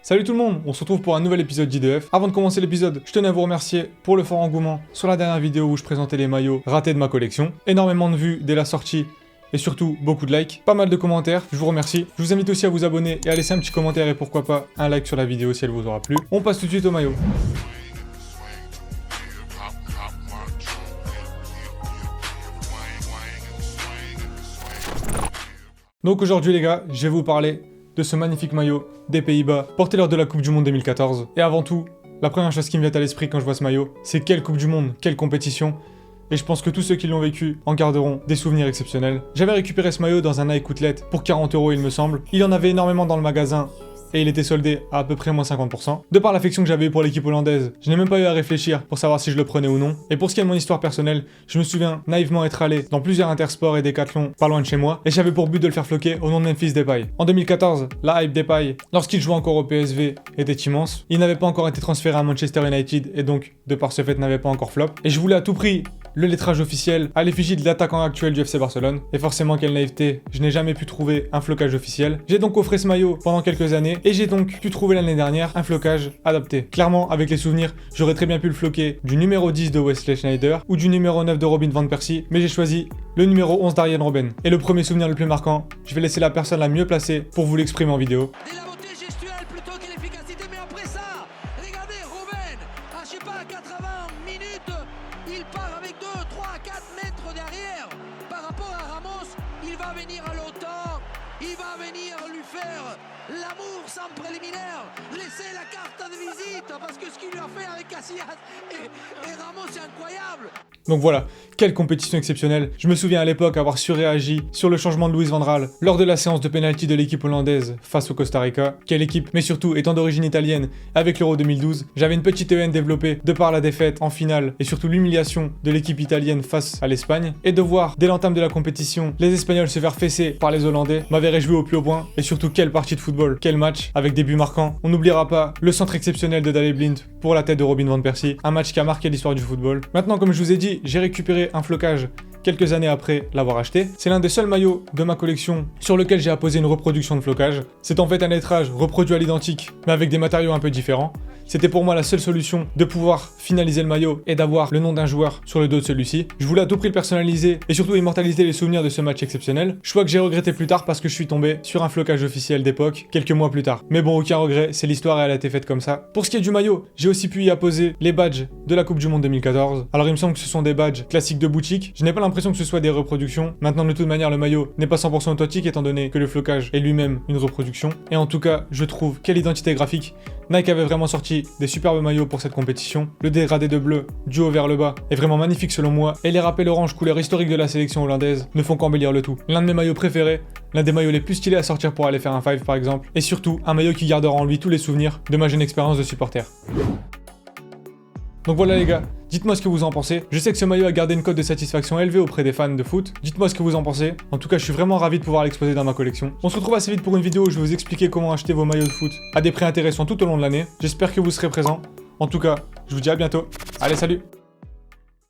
Salut tout le monde, on se retrouve pour un nouvel épisode d'IDF. Avant de commencer l'épisode, je tenais à vous remercier pour le fort engouement sur la dernière vidéo où je présentais les maillots ratés de ma collection. Énormément de vues dès la sortie et surtout beaucoup de likes, pas mal de commentaires, je vous remercie. Je vous invite aussi à vous abonner et à laisser un petit commentaire et pourquoi pas un like sur la vidéo si elle vous aura plu. On passe tout de suite au maillot. Donc aujourd'hui les gars, je vais vous parler de ce magnifique maillot des Pays-Bas, porté lors de la Coupe du Monde 2014. Et avant tout, la première chose qui me vient à l'esprit quand je vois ce maillot, c'est quelle Coupe du Monde, quelle compétition. Et je pense que tous ceux qui l'ont vécu en garderont des souvenirs exceptionnels. J'avais récupéré ce maillot dans un Nike Outlet pour 40 € il me semble. Il y en avait énormément dans le magasin et il était soldé à peu près moins 50%. De par l'affection que j'avais eue pour l'équipe hollandaise, je n'ai même pas eu à réfléchir pour savoir si je le prenais ou non. Et pour ce qui est de mon histoire personnelle, je me souviens naïvement être allé dans plusieurs Intersport et Decathlon pas loin de chez moi, et j'avais pour but de le faire floquer au nom de Memphis Depay. En 2014, la hype Depay, lorsqu'il jouait encore au PSV, était immense. Il n'avait pas encore été transféré à Manchester United et donc, de par ce fait, n'avait pas encore flop. Et je voulais à tout prix le lettrage officiel à l'effigie de l'attaquant actuel du FC Barcelone. Et forcément, quelle naïveté, je n'ai jamais pu trouver un flocage officiel. J'ai donc offert ce maillot pendant quelques années et j'ai donc pu trouver l'année dernière un flocage adapté. Clairement, avec les souvenirs, j'aurais très bien pu le floquer du numéro 10 de Wesley Sneijder ou du numéro 9 de Robin van Persie, mais j'ai choisi le numéro 11 d'Arjen Robben. Et le premier souvenir le plus marquant, je vais laisser la personne la mieux placée pour vous l'exprimer en vidéo. Il part avec 2, 3, 4 mètres derrière. Par rapport à Ramos, il va venir à l'OTAN. Il va venir lui faire l'amour sans préliminaire. Laisser la carte de visite parce que ce qu'il lui a fait avec Casillas et Ramos, c'est incroyable. Donc voilà, quelle compétition exceptionnelle. Je me souviens à l'époque avoir surréagi sur le changement de Louis van Gaal lors de la séance de pénalty de l'équipe hollandaise face au Costa Rica. Quelle équipe, mais surtout étant d'origine italienne avec l'Euro 2012, j'avais une petite haine développée de par la défaite en finale et surtout l'humiliation de l'équipe italienne face à l'Espagne. Et de voir dès l'entame de la compétition les Espagnols se faire fesser par les Hollandais m'avait réjoui au plus haut point. Et surtout quelle partie de football, quel match avec des buts marquants. On n'oubliera pas le centre exceptionnel de Daley Blind pour la tête de Robin van Persie, un match qui a marqué l'histoire du football. Maintenant, comme je vous ai dit, j'ai récupéré un flocage quelques années après l'avoir acheté. C'est l'un des seuls maillots de ma collection sur lequel j'ai apposé une reproduction de flocage. C'est en fait un lettrage reproduit à l'identique, mais avec des matériaux un peu différents. C'était pour moi la seule solution de pouvoir finaliser le maillot et d'avoir le nom d'un joueur sur le dos de celui-ci. Je voulais à tout prix le personnaliser et surtout immortaliser les souvenirs de ce match exceptionnel. Choix que j'ai regretté plus tard parce que je suis tombé sur un flocage officiel d'époque quelques mois plus tard. Mais bon, aucun regret, c'est l'histoire et elle a été faite comme ça. Pour ce qui est du maillot, j'ai aussi pu y apposer les badges de la Coupe du Monde 2014. Alors il me semble que ce sont des badges classiques de boutique. Je n'ai pas l'impression que ce soit des reproductions. Maintenant, de toute manière, le maillot n'est pas 100% authentique étant donné que le flocage est lui-même une reproduction. Et en tout cas, je trouve quelle identité graphique. Nike avait vraiment sorti des superbes maillots pour cette compétition. Le dégradé de bleu, du haut vers le bas, est vraiment magnifique selon moi, et les rappels orange couleur historique de la sélection hollandaise ne font qu'embellir le tout. L'un de mes maillots préférés, l'un des maillots les plus stylés à sortir pour aller faire un 5 par exemple, et surtout un maillot qui gardera en lui tous les souvenirs de ma jeune expérience de supporter. Donc voilà les gars, dites-moi ce que vous en pensez. Je sais que ce maillot a gardé une cote de satisfaction élevée auprès des fans de foot. Dites-moi ce que vous en pensez. En tout cas, je suis vraiment ravi de pouvoir l'exposer dans ma collection. On se retrouve assez vite pour une vidéo où je vais vous expliquer comment acheter vos maillots de foot à des prix intéressants tout au long de l'année. J'espère que vous serez présents. En tout cas, je vous dis à bientôt. Allez, salut!